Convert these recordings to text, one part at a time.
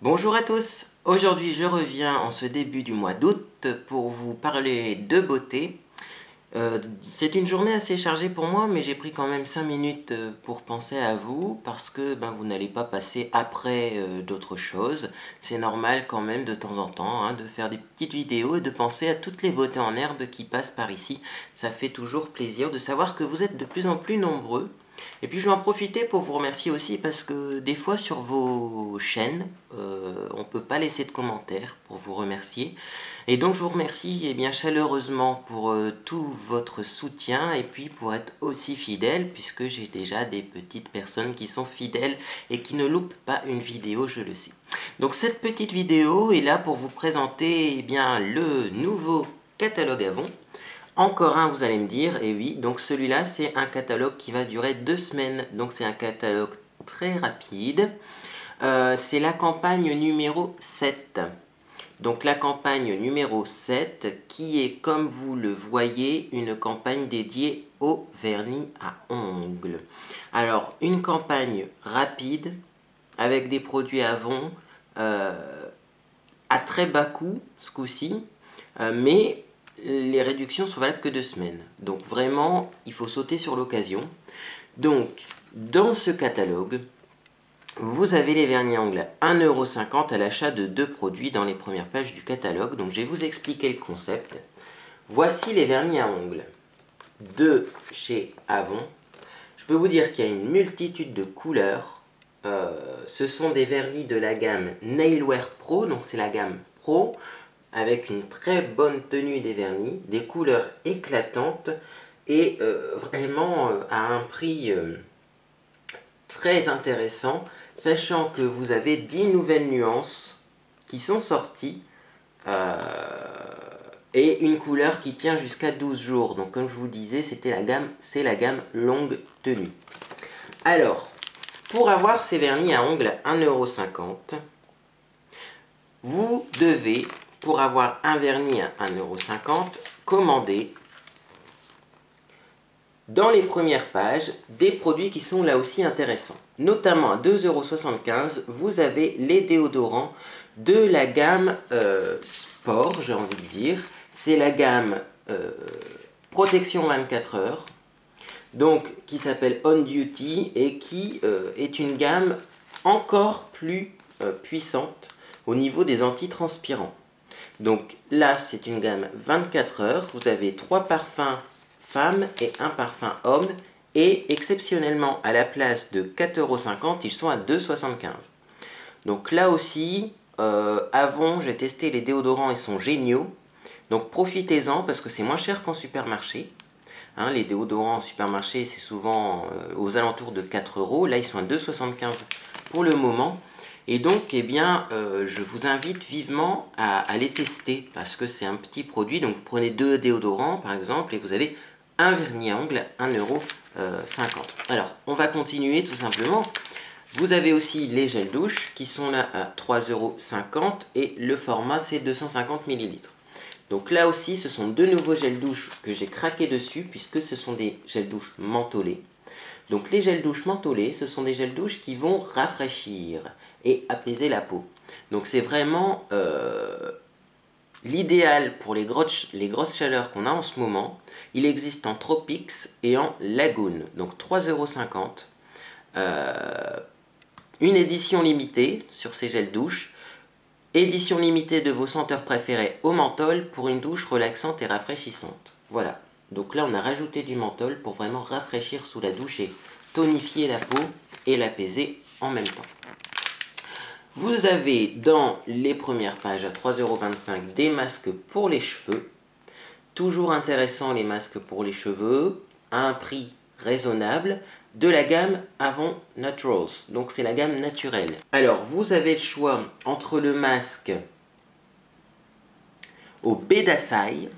Bonjour à tous, aujourd'hui je reviens en ce début du mois d'août pour vous parler de beauté. C'est une journée assez chargée pour moi, mais j'ai pris quand même 5 minutes pour penser à vous parce que vous n'allez pas passer après d'autres choses. C'est normal quand même de temps en temps de faire des petites vidéos et de penser à toutes les beautés en herbe qui passent par ici. Ça fait toujours plaisir de savoir que vous êtes de plus en plus nombreux. Et puis je vais en profiter pour vous remercier aussi parce que des fois sur vos chaînes, on ne peut pas laisser de commentaires pour vous remercier. Et donc je vous remercie bien chaleureusement pour tout votre soutien et puis pour être aussi fidèle puisque j'ai déjà des petites personnes qui sont fidèles et qui ne loupent pas une vidéo, je le sais. Donc cette petite vidéo est là pour vous présenter le nouveau catalogue Avon. Encore un, vous allez me dire, et oui, donc celui-là, c'est un catalogue qui va durer 2 semaines, donc c'est un catalogue très rapide. C'est la campagne numéro 7. Donc la campagne numéro 7, qui est, comme vous le voyez, une campagne dédiée au vernis à ongles. Alors, une campagne rapide, avec des produits Avon à très bas coût, ce coup-ci, mais les réductions sont valables que 2 semaines. Donc vraiment, il faut sauter sur l'occasion. Donc, dans ce catalogue, vous avez les vernis à ongles à 1,50 € à l'achat de 2 produits dans les premières pages du catalogue. Donc je vais vous expliquer le concept. Voici les vernis à ongles de chez Avon. Je peux vous dire qu'il y a une multitude de couleurs. Ce sont des vernis de la gamme Nailwear Pro, donc c'est la gamme Pro, avec une très bonne tenue des vernis, des couleurs éclatantes et vraiment à un prix très intéressant, sachant que vous avez 10 nouvelles nuances qui sont sorties et une couleur qui tient jusqu'à 12 jours. Donc comme je vous disais, c'est la gamme longue tenue. Alors, pour avoir ces vernis à ongles à 1,50 €, vous devez, pour avoir un vernis à 1,50 €, commander dans les premières pages des produits qui sont là aussi intéressants. Notamment à 2,75 €, vous avez les déodorants de la gamme Sport, j'ai envie de dire. C'est la gamme Protection 24 heures, donc qui s'appelle On Duty et qui est une gamme encore plus puissante au niveau des antitranspirants. Donc là, c'est une gamme 24 heures. Vous avez 3 parfums femmes et un parfum homme. Et exceptionnellement, à la place de 4,50 €, ils sont à 2,75 €. Donc là aussi, Avon, j'ai testé les déodorants, ils sont géniaux. Donc profitez-en parce que c'est moins cher qu'en supermarché. Les déodorants en supermarché, c'est souvent aux alentours de 4 €. Là, ils sont à 2,75 € pour le moment. Et donc, je vous invite vivement à les tester parce que c'est un petit produit. Donc, vous prenez 2 déodorants, par exemple, et vous avez un vernis à ongles à 1,50 €. Alors, on va continuer tout simplement. Vous avez aussi les gels douche qui sont là à 3,50 € et le format, c'est 250 ml. Donc là aussi, ce sont 2 nouveaux gels douche que j'ai craqué dessus puisque ce sont des gels douche mentholés. Donc les gels douche mentholés, ce sont des gels douche qui vont rafraîchir et apaiser la peau. Donc c'est vraiment l'idéal pour les grosses chaleurs qu'on a en ce moment. Il existe en Tropix et en Lagoon. Donc 3,50 €. Une édition limitée sur ces gels douche. Édition limitée de vos senteurs préférées au menthol pour une douche relaxante et rafraîchissante. Voilà. Donc là, on a rajouté du menthol pour vraiment rafraîchir sous la douche et tonifier la peau et l'apaiser en même temps. Vous avez dans les premières pages à 3,25 € des masques pour les cheveux. Toujours intéressant les masques pour les cheveux, à un prix raisonnable, de la gamme Avon Naturals. Donc c'est la gamme naturelle. Alors vous avez le choix entre le masque au baie d'Açaï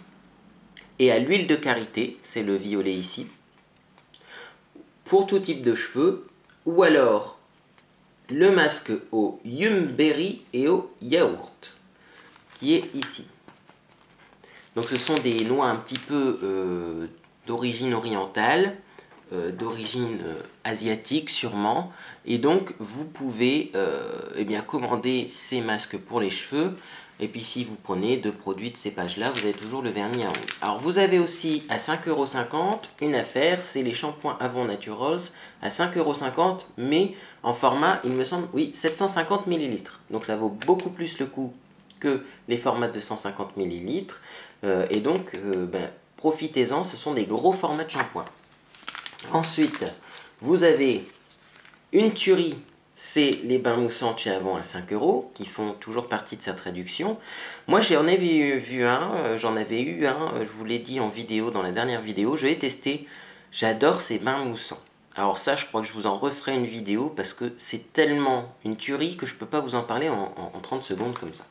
et à l'huile de karité, c'est le violet ici, pour tout type de cheveux, ou alors le masque au Yumberry et au yaourt, qui est ici. Donc ce sont des noix un petit peu d'origine orientale, d'origine asiatique sûrement, et donc vous pouvez eh bien, commander ces masques pour les cheveux. Et puis si vous prenez 2 produits de ces pages-là, vous avez toujours le vernis à ongles. Alors vous avez aussi à 5,50 € une affaire, c'est les shampoings Avon Naturals à 5,50 €, mais en format, il me semble, oui, 750 ml. Donc ça vaut beaucoup plus le coup que les formats de 150 ml. Et donc, profitez-en, ce sont des gros formats de shampoing. Ensuite, vous avez une tuerie. C'est les bains moussants de chez Avon à 5 € qui font toujours partie de cette réduction. Moi, j'en avais eu un, je vous l'ai dit en vidéo, dans la dernière vidéo, je l'ai testé. J'adore ces bains moussants. Alors ça, je crois que je vous en referai une vidéo parce que c'est tellement une tuerie que je ne peux pas vous en parler en 30 secondes comme ça.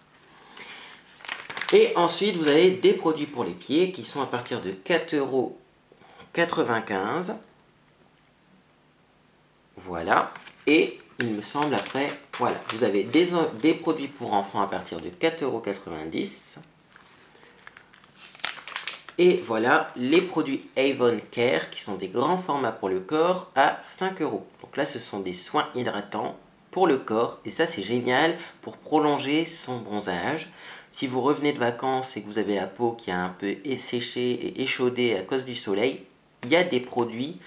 Et ensuite, vous avez des produits pour les pieds qui sont à partir de 4,95 €. Voilà. Et il me semble après, voilà, vous avez des produits pour enfants à partir de 4,90 €. Et voilà les produits Avon Care qui sont des grands formats pour le corps à 5 €. Donc là, ce sont des soins hydratants pour le corps et ça, c'est génial pour prolonger son bronzage. Si vous revenez de vacances et que vous avez la peau qui a un peu séché et échaudée à cause du soleil, il y a des produits,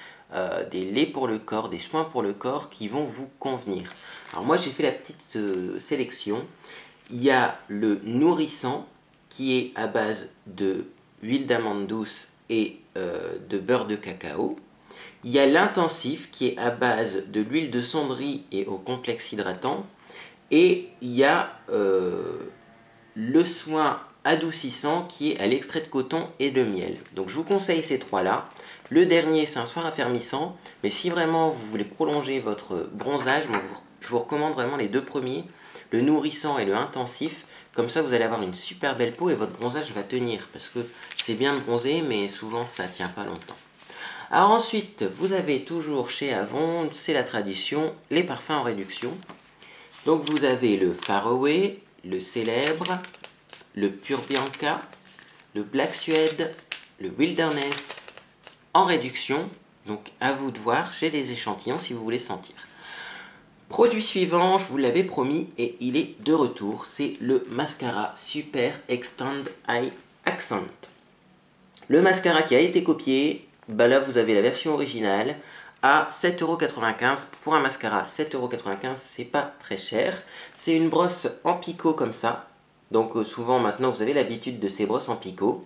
des laits pour le corps, des soins pour le corps qui vont vous convenir. Alors moi, j'ai fait la petite sélection. Il y a le nourrissant qui est à base de huile d'amande douce et de beurre de cacao. Il y a l'intensif qui est à base de l'huile de cendri et au complexe hydratant. Et il y a le soin adoucissant qui est à l'extrait de coton et de miel. Donc je vous conseille ces trois-là. Le dernier, c'est un soin raffermissant. Mais si vraiment vous voulez prolonger votre bronzage, je vous recommande vraiment les 2 premiers, le nourrissant et le intensif. Comme ça, vous allez avoir une super belle peau et votre bronzage va tenir. Parce que c'est bien de bronzer, mais souvent, ça ne tient pas longtemps. Alors ensuite, vous avez toujours chez Avon, c'est la tradition, les parfums en réduction. Donc vous avez le Faraway, le Célèbre, le Pure Bianca, le Black Suede, le Wilderness en réduction. Donc à vous de voir, j'ai des échantillons si vous voulez sentir. Produit suivant, je vous l'avais promis et il est de retour, c'est le mascara Super Extend Eye Accent. Le mascara qui a été copié, bah là vous avez la version originale à 7,95 € pour un mascara. 7,95 €, c'est pas très cher. C'est une brosse en picot comme ça. Donc souvent maintenant vous avez l'habitude de ces brosses en picot.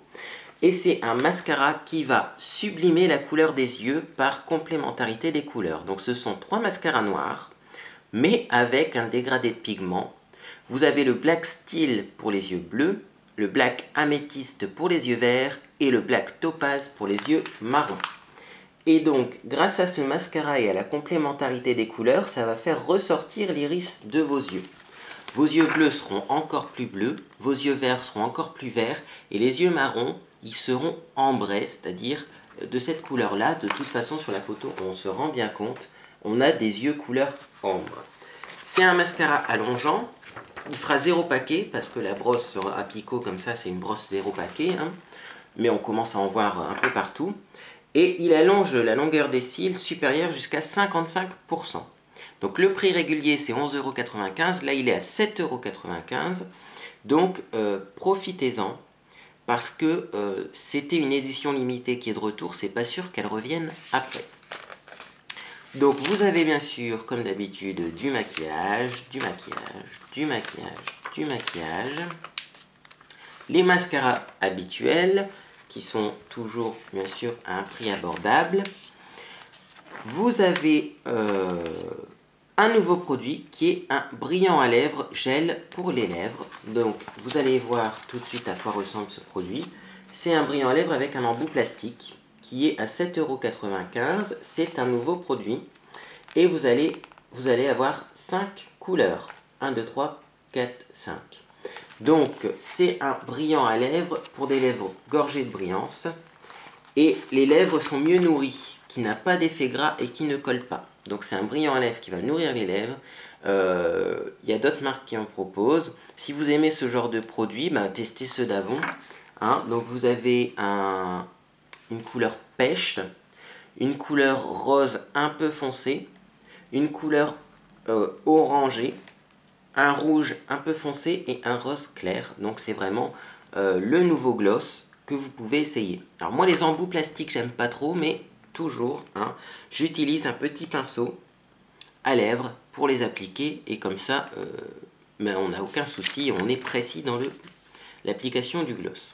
Et c'est un mascara qui va sublimer la couleur des yeux par complémentarité des couleurs. Donc ce sont 3 mascaras noirs, mais avec un dégradé de pigment. Vous avez le Black Steel pour les yeux bleus, le Black Améthyste pour les yeux verts et le Black Topaz pour les yeux marrons. Et donc, grâce à ce mascara et à la complémentarité des couleurs, ça va faire ressortir l'iris de vos yeux. Vos yeux bleus seront encore plus bleus, vos yeux verts seront encore plus verts, et les yeux marrons, ils seront ambrés, c'est-à-dire de cette couleur-là. De toute façon, sur la photo, on se rend bien compte, on a des yeux couleur ambre. C'est un mascara allongeant, il fera 0 paquet, parce que la brosse à picot comme ça, c'est une brosse 0 paquet, hein, mais on commence à en voir un peu partout. Et il allonge la longueur des cils supérieure jusqu'à 55%. Donc le prix régulier c'est 11,95 €, là il est à 7,95 €. Donc profitez-en parce que c'était une édition limitée qui est de retour, c'est pas sûr qu'elle revienne après. Donc vous avez bien sûr comme d'habitude du maquillage, du maquillage, du maquillage, du maquillage, les mascaras habituels qui sont toujours bien sûr à un prix abordable. Vous avez un nouveau produit qui est un brillant à lèvres gel pour les lèvres. Donc vous allez voir tout de suite à quoi ressemble ce produit. C'est un brillant à lèvres avec un embout plastique qui est à 7,95 €. C'est un nouveau produit et vous allez avoir 5 couleurs. 1, 2, 3, 4, 5. Donc c'est un brillant à lèvres pour des lèvres gorgées de brillance. Et les lèvres sont mieux nourries, qui n'a pas d'effet gras et qui ne colle pas. Donc c'est un brillant à lèvres qui va nourrir les lèvres. Il y a d'autres marques qui en proposent. Si vous aimez ce genre de produit, testez ceux d'Avon. Hein. Donc vous avez une couleur pêche, une couleur rose un peu foncé, une couleur orangée, un rouge un peu foncé et un rose clair. Donc c'est vraiment le nouveau gloss que vous pouvez essayer. Alors moi les embouts plastiques j'aime pas trop, mais toujours, hein, j'utilise un petit pinceau à lèvres pour les appliquer et comme ça mais on n'a aucun souci, on est précis dans l'application du gloss.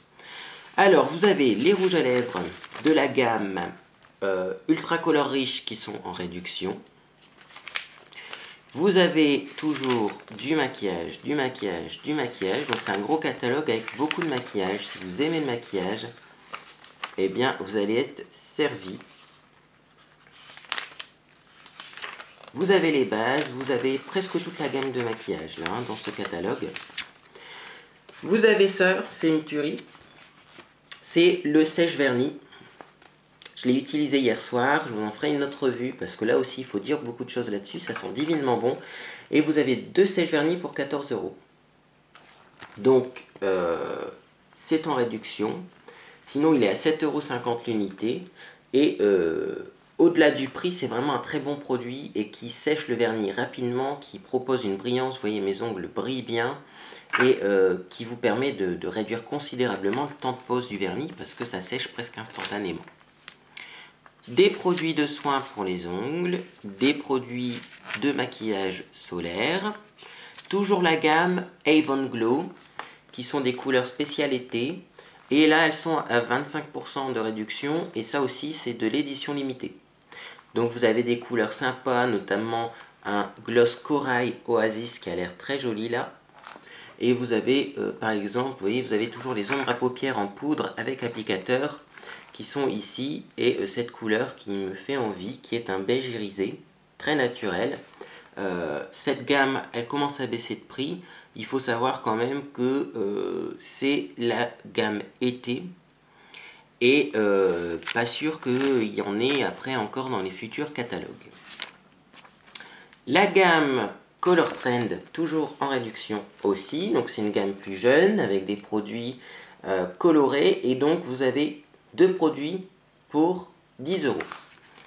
Alors vous avez les rouges à lèvres de la gamme Ultra Color Riche qui sont en réduction. Vous avez toujours du maquillage, du maquillage, du maquillage. Donc c'est un gros catalogue avec beaucoup de maquillage. Si vous aimez le maquillage, eh bien vous allez être servi. Vous avez les bases, vous avez presque toute la gamme de maquillage là, dans ce catalogue. Vous avez ça, c'est une tuerie. C'est le sèche-vernis. Je l'ai utilisé hier soir, je vous en ferai une autre revue parce que là aussi il faut dire beaucoup de choses là-dessus, ça sent divinement bon. Et vous avez 2 sèche-vernis pour 14 €. Donc c'est en réduction. Sinon il est à 7,50 € l'unité. Et au-delà du prix, c'est vraiment un très bon produit et qui sèche le vernis rapidement, qui propose une brillance, vous voyez mes ongles brillent bien, et qui vous permet de réduire considérablement le temps de pose du vernis parce que ça sèche presque instantanément. Des produits de soins pour les ongles, des produits de maquillage solaire, toujours la gamme Avon Glow, qui sont des couleurs spéciales été, et là elles sont à 25% de réduction, et ça aussi c'est de l'édition limitée. Donc vous avez des couleurs sympas, notamment un gloss corail Oasis qui a l'air très joli là, et vous avez par exemple, vous voyez, vous avez toujours les ombres à paupières en poudre avec applicateur, qui sont ici, et cette couleur qui me fait envie, qui est un beige irisé, très naturel. Cette gamme, elle commence à baisser de prix. Il faut savoir quand même que c'est la gamme été, et pas sûr qu'il y en ait après encore dans les futurs catalogues. La gamme Color Trend, toujours en réduction aussi, donc c'est une gamme plus jeune, avec des produits colorés, et donc vous avez 2 produits pour 10 €.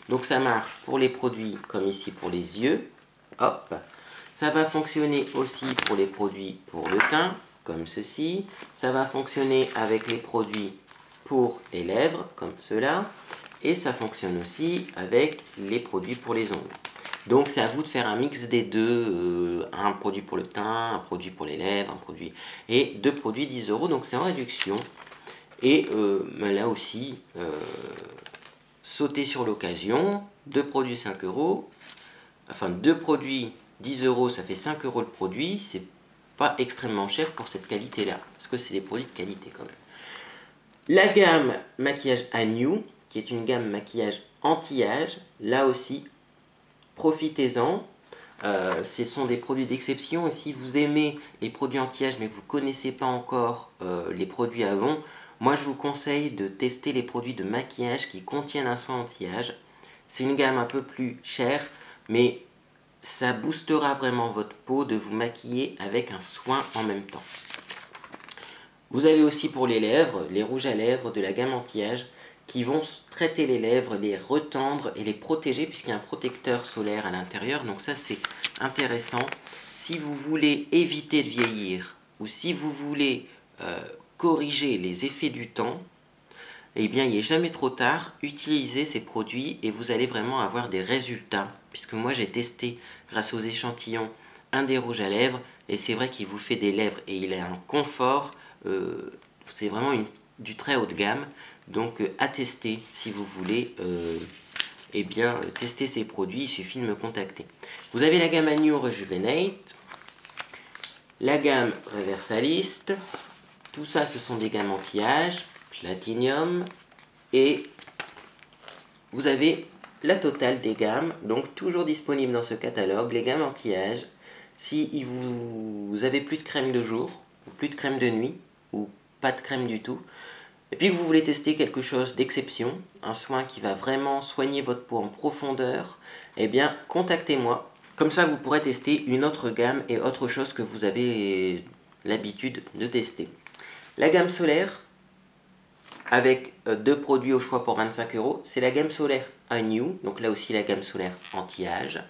Donc ça marche pour les produits comme ici pour les yeux. Hop. Ça va fonctionner aussi pour les produits pour le teint, comme ceci. Ça va fonctionner avec les produits pour les lèvres, comme cela. Et ça fonctionne aussi avec les produits pour les ongles. Donc c'est à vous de faire un mix des deux, un produit pour le teint, un produit pour les lèvres, un produit et 2 produits 10 €, donc c'est en réduction. Et là aussi, sauter sur l'occasion, 2 produits 5 €, enfin 2 produits 10 €, ça fait 5 € le produit, c'est pas extrêmement cher pour cette qualité-là, parce que c'est des produits de qualité quand même. La gamme maquillage Agnew, qui est une gamme maquillage anti-âge, là aussi, profitez-en. Ce sont des produits d'exception, et si vous aimez les produits anti-âge mais que vous ne connaissez pas encore les produits Avon, moi je vous conseille de tester les produits de maquillage qui contiennent un soin anti-âge. C'est une gamme un peu plus chère, mais ça boostera vraiment votre peau de vous maquiller avec un soin en même temps. Vous avez aussi pour les lèvres, les rouges à lèvres de la gamme anti-âge, qui vont traiter les lèvres, les retendre et les protéger, puisqu'il y a un protecteur solaire à l'intérieur. Donc ça c'est intéressant. Si vous voulez éviter de vieillir, ou si vous voulez corriger les effets du temps, eh bien il n'est jamais trop tard, utilisez ces produits et vous allez vraiment avoir des résultats. Puisque moi j'ai testé grâce aux échantillons un des rouges à lèvres, et c'est vrai qu'il vous fait des lèvres et il a un confort, c'est vraiment du très haut de gamme. Donc à tester si vous voulez eh bien, tester ces produits, il suffit de me contacter. Vous avez la gamme Agnew Rejuvenate, la gamme Reversalist, tout ça ce sont des gammes anti-âge, Platinum, et vous avez la totale des gammes, donc toujours disponible dans ce catalogue, les gammes anti-âge. Si vous avez plus de crème de jour, ou plus de crème de nuit, ou pas de crème du tout, et puis que vous voulez tester quelque chose d'exception, un soin qui va vraiment soigner votre peau en profondeur, eh bien contactez-moi. Comme ça vous pourrez tester une autre gamme et autre chose que vous avez l'habitude de tester. La gamme solaire, avec deux produits au choix pour 25 €. C'est la gamme solaire A New, donc là aussi la gamme solaire anti-âge.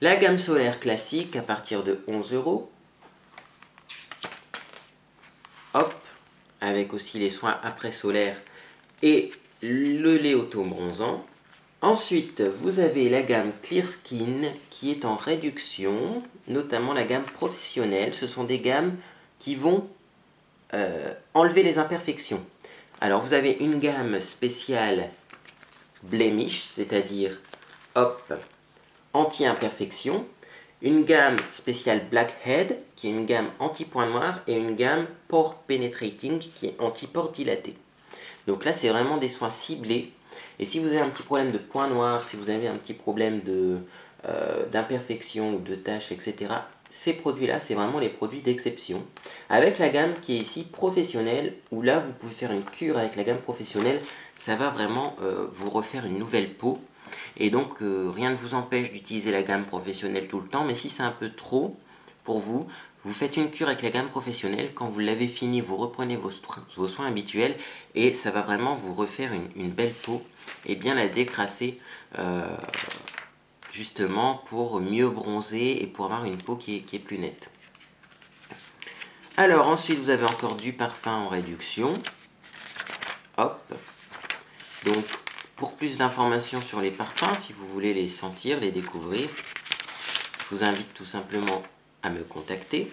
La gamme solaire classique à partir de 11 €. Hop, avec aussi les soins après solaire et le lait auto-bronzant. Ensuite, vous avez la gamme Clear Skin qui est en réduction, notamment la gamme professionnelle. Ce sont des gammes qui vont enlever les imperfections. Alors, vous avez une gamme spéciale Blemish, c'est-à-dire hop, anti-imperfection. Une gamme spéciale Blackhead, qui est une gamme anti-point noir, et une gamme Pore Penetrating, qui est anti-pore dilaté. Donc là, c'est vraiment des soins ciblés. Et si vous avez un petit problème de point noir, si vous avez un petit problème d'imperfection ou de taches, etc., ces produits-là, c'est vraiment les produits d'exception. Avec la gamme qui est ici professionnelle, où là, vous pouvez faire une cure avec la gamme professionnelle, ça va vraiment vous refaire une nouvelle peau. Et donc, rien ne vous empêche d'utiliser la gamme professionnelle tout le temps, mais si c'est un peu trop pour vous, vous faites une cure avec la gamme professionnelle. Quand vous l'avez fini, vous reprenez vos soins habituels et ça va vraiment vous refaire une belle peau et bien la décrasser justement pour mieux bronzer et pour avoir une peau qui est plus nette. Alors ensuite, vous avez encore du parfum en réduction. Hop. Donc, pour plus d'informations sur les parfums, si vous voulez les sentir, les découvrir, je vous invite tout simplement à me contacter.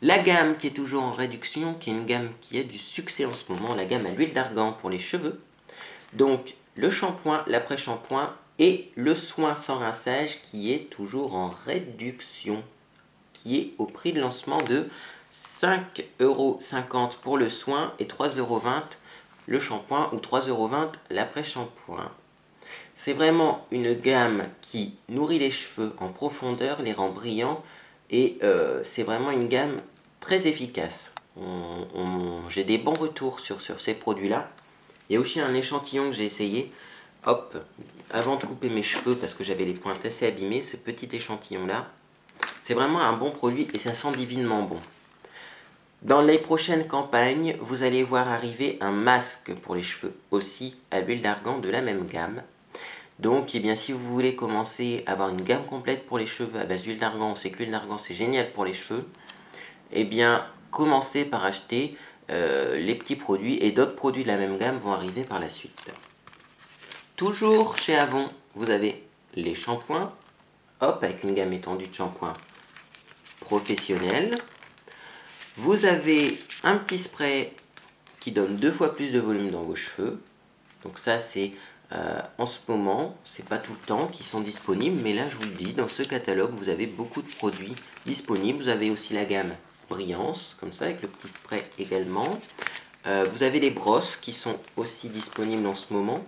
La gamme qui est toujours en réduction, qui est une gamme qui a du succès en ce moment, la gamme à l'huile d'argan pour les cheveux. Donc, le shampoing, l'après-shampoing et le soin sans rinçage qui est toujours en réduction, qui est au prix de lancement de 5,50 € pour le soin et 3,20 € le shampoing ou 3,20 € l'après-shampoing. C'est vraiment une gamme qui nourrit les cheveux en profondeur, les rend brillants et c'est vraiment une gamme très efficace. J'ai des bons retours sur ces produits-là. Il y a aussi un échantillon que j'ai essayé. Hop, avant de couper mes cheveux parce que j'avais les pointes assez abîmées, ce petit échantillon-là, c'est vraiment un bon produit et ça sent divinement bon. Dans les prochaines campagnes, vous allez voir arriver un masque pour les cheveux, aussi à l'huile d'argan de la même gamme. Donc, eh bien, si vous voulez commencer à avoir une gamme complète pour les cheveux à base d'huile d'argan, on sait que l'huile d'argan c'est génial pour les cheveux, eh bien, commencez par acheter les petits produits et d'autres produits de la même gamme vont arriver par la suite. Toujours chez Avon, vous avez les shampoings, hop, avec une gamme étendue de shampoings professionnels. Vous avez un petit spray qui donne 2 fois plus de volume dans vos cheveux. Donc ça c'est en ce moment, c'est pas tout le temps qui sont disponibles, mais là je vous le dis, dans ce catalogue vous avez beaucoup de produits disponibles. Vous avez aussi la gamme Brillance, comme ça, avec le petit spray également. Vous avez les brosses qui sont aussi disponibles en ce moment.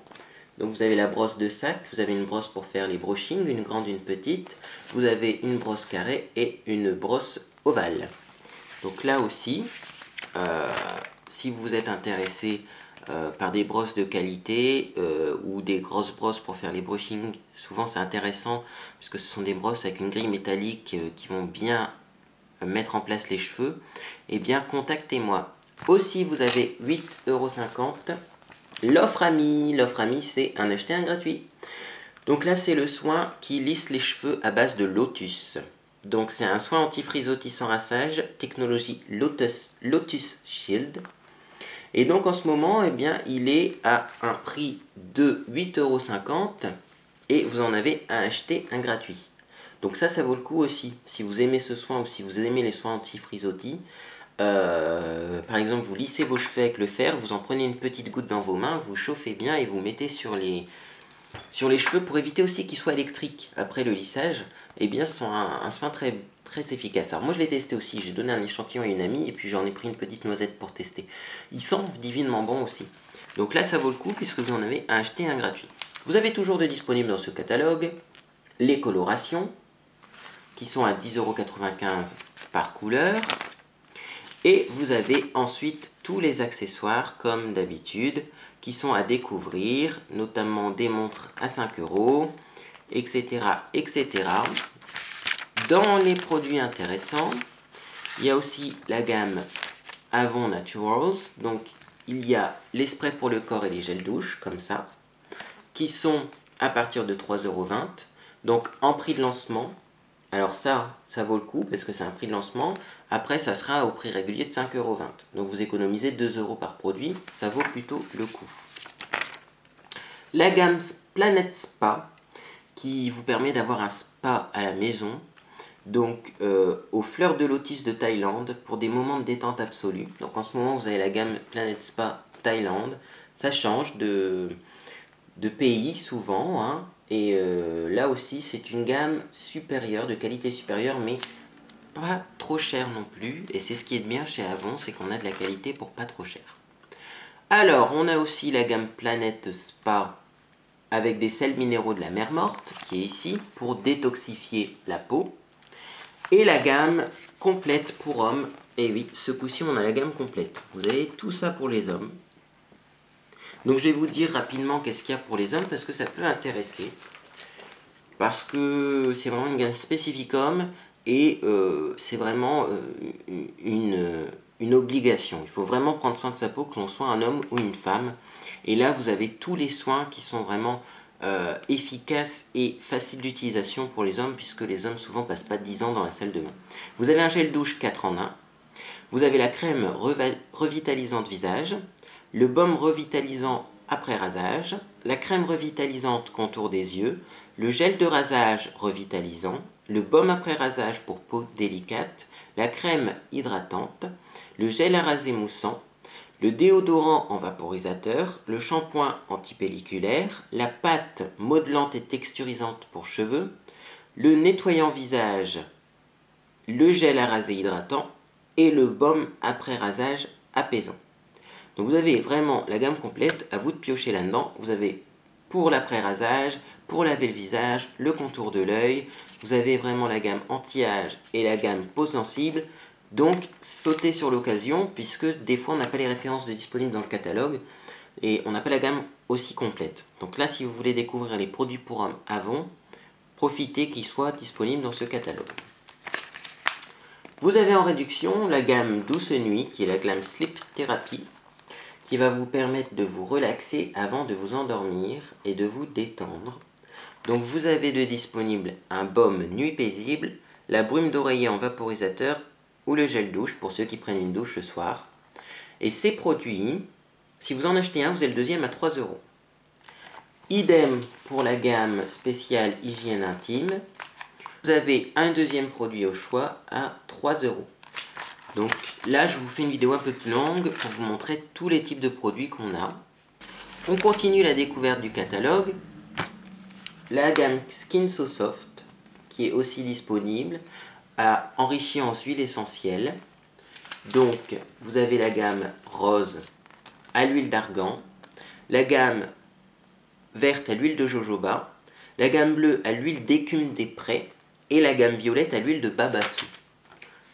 Donc vous avez la brosse de sac, vous avez une brosse pour faire les brushings, une grande, une petite. Vous avez une brosse carrée et une brosse ovale. Donc là aussi, si vous êtes intéressé par des brosses de qualité ou des grosses brosses pour faire les brushings, souvent c'est intéressant puisque ce sont des brosses avec une grille métallique qui vont bien mettre en place les cheveux, eh bien contactez-moi. Aussi vous avez 8,50 €. L'offre amie, c'est un acheté un gratuit. Donc là c'est le soin qui lisse les cheveux à base de lotus. Donc c'est un soin anti-frisottis sans rinçage, technologie Lotus Shield. Et donc en ce moment, eh bien, il est à un prix de 8,50 € et vous en avez un acheté un gratuit. Donc ça vaut le coup aussi. Si vous aimez ce soin ou si vous aimez les soins anti-frisottis, par exemple vous lissez vos cheveux avec le fer, vous en prenez une petite goutte dans vos mains, vous chauffez bien et vous mettez sur les cheveux pour éviter aussi qu'ils soient électriques après le lissage. Eh bien ce sont un soin très, très efficace. Alors moi je l'ai testé aussi, j'ai donné un échantillon à une amie et puis j'en ai pris une petite noisette pour tester. Il sent divinement bon aussi. Donc là ça vaut le coup puisque vous en avez un acheté un gratuit. Vous avez toujours de disponibles dans ce catalogue les colorations qui sont à 10,95 € par couleur. Et vous avez ensuite tous les accessoires comme d'habitude qui sont à découvrir, notamment des montres à 5 €, etc., etc. Dans les produits intéressants, il y a aussi la gamme Avon Naturals. Donc il y a les sprays pour le corps et les gels douche, comme ça, qui sont à partir de 3,20 €. Donc en prix de lancement, alors ça vaut le coup parce que c'est un prix de lancement. Après, ça sera au prix régulier de 5,20 €. Donc vous économisez 2 € par produit, ça vaut plutôt le coup. La gamme Planet Spa, qui vous permet d'avoir un spa à la maison, donc aux fleurs de lotus de Thaïlande, pour des moments de détente absolue. Donc en ce moment, vous avez la gamme Planet Spa Thaïlande. Ça change de pays souvent, hein. Et là aussi, c'est une gamme supérieure, de qualité supérieure, mais pas trop cher non plus. Et c'est ce qui est bien chez Avon, c'est qu'on a de la qualité pour pas trop cher. Alors, on a aussi la gamme Planète Spa avec des sels minéraux de la mer morte, qui est ici, pour détoxifier la peau. Et la gamme complète pour hommes. Et oui, ce coup-ci, on a la gamme complète. Vous avez tout ça pour les hommes. Donc, je vais vous dire rapidement qu'est-ce qu'il y a pour les hommes, parce que ça peut intéresser. Parce que c'est vraiment une gamme spécifique homme, et c'est vraiment une obligation. Il faut vraiment prendre soin de sa peau, que l'on soit un homme ou une femme. Et là, vous avez tous les soins qui sont vraiment efficaces et faciles d'utilisation pour les hommes, puisque les hommes souvent passent pas 10 ans dans la salle de bain. Vous avez un gel douche 4 en 1. Vous avez la crème revitalisante visage, le baume revitalisant après rasage, la crème revitalisante contour des yeux, le gel de rasage revitalisant, le baume après rasage pour peau délicate, la crème hydratante, le gel à raser moussant, le déodorant en vaporisateur, le shampoing antipelliculaire, la pâte modelante et texturisante pour cheveux, le nettoyant visage, le gel à raser hydratant et le baume après rasage apaisant. Donc vous avez vraiment la gamme complète, à vous de piocher là-dedans. Vous avez pour l'après-rasage, pour laver le visage, le contour de l'œil. Vous avez vraiment la gamme anti-âge et la gamme peau sensible. Donc sautez sur l'occasion, puisque des fois on n'a pas les références de disponibles dans le catalogue et on n'a pas la gamme aussi complète. Donc là, si vous voulez découvrir les produits pour hommes Avon, profitez qu'ils soient disponibles dans ce catalogue. Vous avez en réduction la gamme Douce Nuit, qui est la gamme Sleep Therapy, qui va vous permettre de vous relaxer avant de vous endormir et de vous détendre. Donc vous avez de disponible un baume nuit paisible, la brume d'oreiller en vaporisateur ou le gel douche pour ceux qui prennent une douche le soir. Et ces produits, si vous en achetez un, vous avez le deuxième à 3 €. Idem pour la gamme spéciale hygiène intime. Vous avez un deuxième produit au choix à 3 €. Donc là, je vous fais une vidéo un peu plus longue pour vous montrer tous les types de produits qu'on a. On continue la découverte du catalogue. La gamme Skin So Soft, qui est aussi disponible, enrichie en huiles essentielles. Donc, vous avez la gamme rose à l'huile d'argan, la gamme verte à l'huile de jojoba, la gamme bleue à l'huile d'écume des prés et la gamme violette à l'huile de babassou.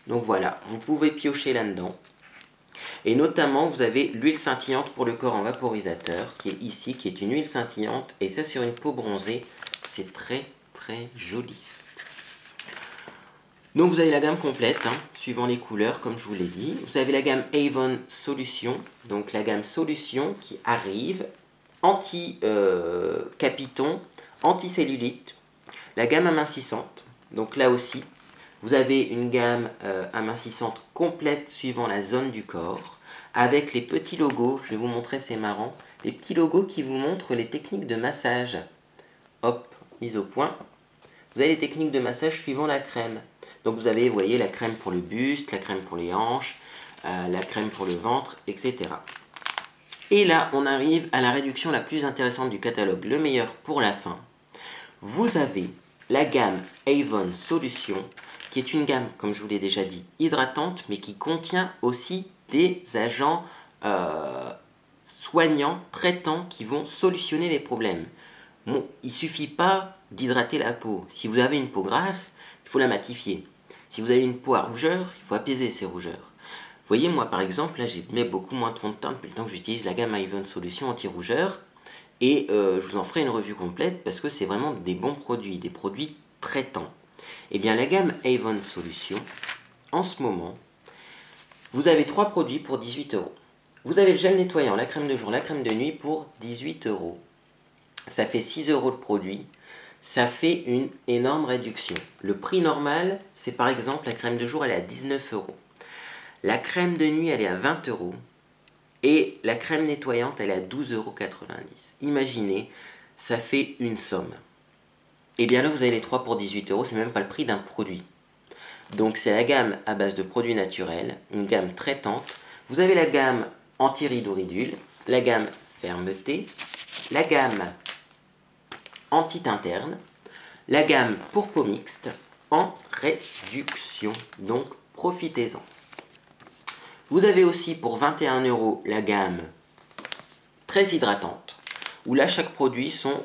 Donc voilà, vous pouvez piocher là-dedans. Et notamment, vous avez l'huile scintillante pour le corps en vaporisateur, qui est ici, qui est une huile scintillante. Et ça, sur une peau bronzée, c'est très très joli. Donc vous avez la gamme complète, hein, suivant les couleurs, comme je vous l'ai dit. Vous avez la gamme Avon Solution, donc la gamme Solution qui arrive, anti-capiton, anti-cellulite. La gamme amincissante, donc là aussi, vous avez une gamme amincissante complète suivant la zone du corps, avec les petits logos, je vais vous montrer, c'est marrant, les petits logos qui vous montrent les techniques de massage. Hop, mise au point. Vous avez les techniques de massage suivant la crème. Donc vous avez, vous voyez, la crème pour le buste, la crème pour les hanches, la crème pour le ventre, etc. Et là, on arrive à la réduction la plus intéressante du catalogue, le meilleur pour la fin. Vous avez la gamme Avon Solution, qui est une gamme, comme je vous l'ai déjà dit, hydratante, mais qui contient aussi des agents soignants, traitants, qui vont solutionner les problèmes. Bon, il ne suffit pas d'hydrater la peau. Si vous avez une peau grasse, il faut la matifier. Si vous avez une peau à rougeur, il faut apaiser ces rougeurs. Vous voyez, moi par exemple, là j'ai mis beaucoup moins de fond de teint depuis le temps que j'utilise la gamme Avon Solution anti-rougeur. Et je vous en ferai une revue complète parce que c'est vraiment des bons produits, des produits traitants. Et bien la gamme Avon Solution, en ce moment, Vous avez 3 produits pour 18 euros. Vous avez le gel nettoyant, la crème de jour, la crème de nuit pour 18 euros. Ça fait 6 euros le produit. Ça fait une énorme réduction. Le prix normal, c'est par exemple la crème de jour, elle est à 19 euros. La crème de nuit, elle est à 20 euros. Et la crème nettoyante, elle est à 12,90 euros. Imaginez, ça fait une somme. Et bien là, vous avez les 3 pour 18 euros, c'est même pas le prix d'un produit. Donc c'est la gamme à base de produits naturels, une gamme traitante. Vous avez la gamme anti-rideau ridule, la gamme fermeté, la gamme anti-teint interne, la gamme pour peau mixte en réduction. Donc profitez-en. Vous avez aussi pour 21 euros la gamme très hydratante, où là chaque produit sont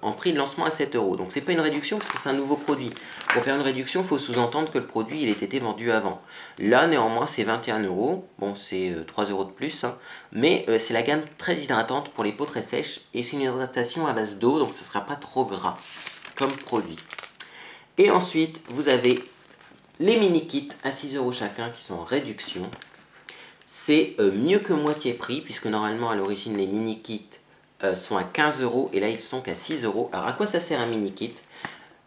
en prix de lancement à 7 euros. Donc c'est pas une réduction parce que c'est un nouveau produit. Pour faire une réduction, il faut sous-entendre que le produit il ait été vendu avant. Là néanmoins c'est 21 euros, bon c'est 3 euros de plus, hein. Mais c'est la gamme très hydratante pour les peaux très sèches et c'est une hydratation à base d'eau, donc ce ne sera pas trop gras comme produit. Et ensuite vous avez les mini kits à 6 euros chacun qui sont en réduction. C'est mieux que moitié prix puisque normalement à l'origine les mini kits sont à 15 euros et là ils sont qu'à 6 euros. Alors à quoi ça sert un mini kit?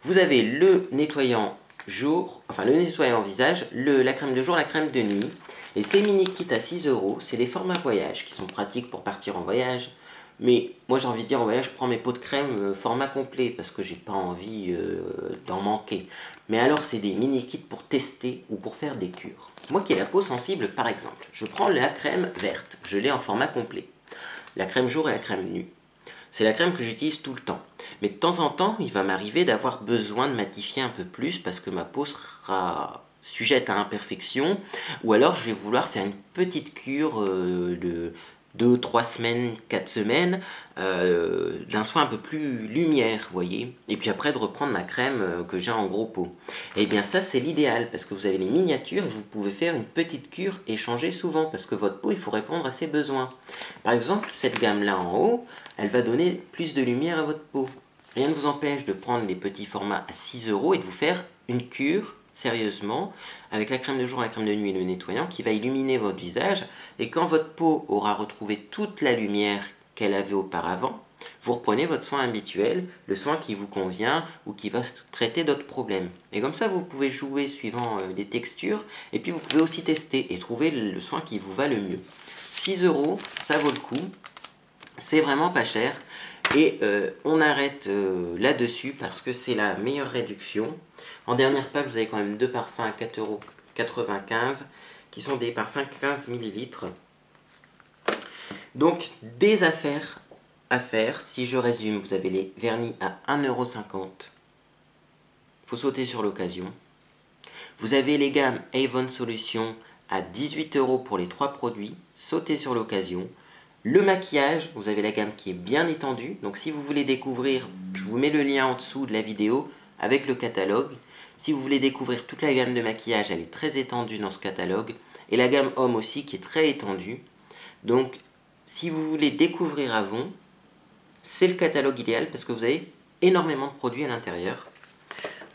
Vous avez le nettoyant jour, enfin le nettoyant visage, la crème de jour, la crème de nuit. Et ces mini kits à 6 euros, c'est des formats voyage qui sont pratiques pour partir en voyage. Mais moi j'ai envie de dire en voyage, je prends mes pots de crème format complet parce que j'ai pas envie d'en manquer. Mais alors c'est des mini kits pour tester ou pour faire des cures. Moi qui ai la peau sensible par exemple, je prends la crème verte, je l'ai en format complet. La crème jour et la crème nuit. C'est la crème que j'utilise tout le temps. Mais de temps en temps, il va m'arriver d'avoir besoin de matifier un peu plus parce que ma peau sera sujette à imperfection. Ou alors je vais vouloir faire une petite cure de 2, 3 semaines, 4 semaines d'un soin un peu plus lumière, vous voyez. Et puis après de reprendre ma crème que j'ai en gros pot. Et bien ça c'est l'idéal parce que vous avez les miniatures et vous pouvez faire une petite cure et changer souvent parce que votre peau il faut répondre à ses besoins. Par exemple cette gamme là en haut, elle va donner plus de lumière à votre peau. Rien ne vous empêche de prendre les petits formats à 6 euros et de vous faire une cure sérieusement, avec la crème de jour, la crème de nuit et le nettoyant qui va illuminer votre visage. Et quand votre peau aura retrouvé toute la lumière qu'elle avait auparavant, vous reprenez votre soin habituel, le soin qui vous convient ou qui va traiter d'autres problèmes. Et comme ça, vous pouvez jouer suivant les textures et puis vous pouvez aussi tester et trouver le soin qui vous va le mieux. 6 euros, ça vaut le coup, c'est vraiment pas cher. Et on arrête là-dessus parce que c'est la meilleure réduction. En dernière page, vous avez quand même deux parfums à 4,95 € qui sont des parfums 15 ml. Donc, des affaires à faire. Si je résume, vous avez les vernis à 1,50 €. Il faut sauter sur l'occasion. Vous avez les gammes Avon Solution à 18 € pour les 3 produits. Sautez sur l'occasion. Le maquillage, vous avez la gamme qui est bien étendue. Donc si vous voulez découvrir, je vous mets le lien en dessous de la vidéo avec le catalogue. Si vous voulez découvrir toute la gamme de maquillage, elle est très étendue dans ce catalogue. Et la gamme homme aussi qui est très étendue. Donc si vous voulez découvrir Avon, c'est le catalogue idéal parce que vous avez énormément de produits à l'intérieur.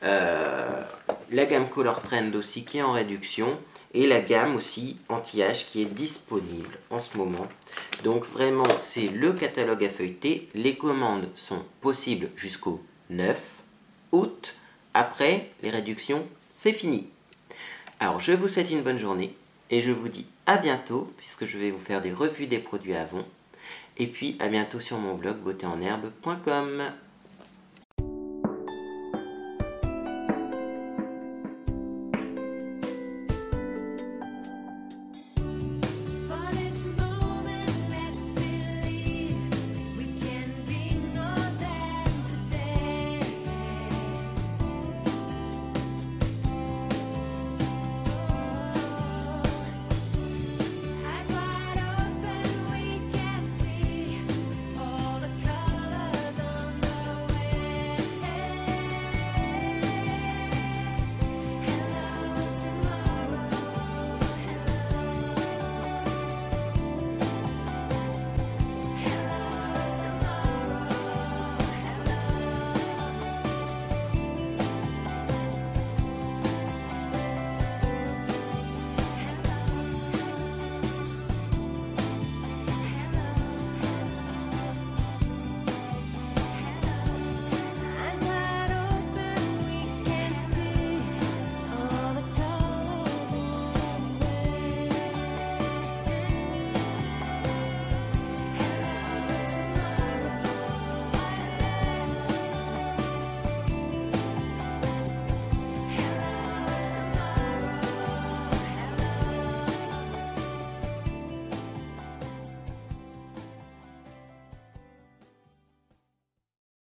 La gamme Color Trend aussi qui est en réduction. Et la gamme aussi anti-âge qui est disponible en ce moment. Donc vraiment, c'est le catalogue à feuilleter. Les commandes sont possibles jusqu'au 9 août. Après, les réductions, c'est fini. Alors, je vous souhaite une bonne journée. Et je vous dis à bientôt, puisque je vais vous faire des revues des produits Avon. Et puis, à bientôt sur mon blog beautéenherbe.com.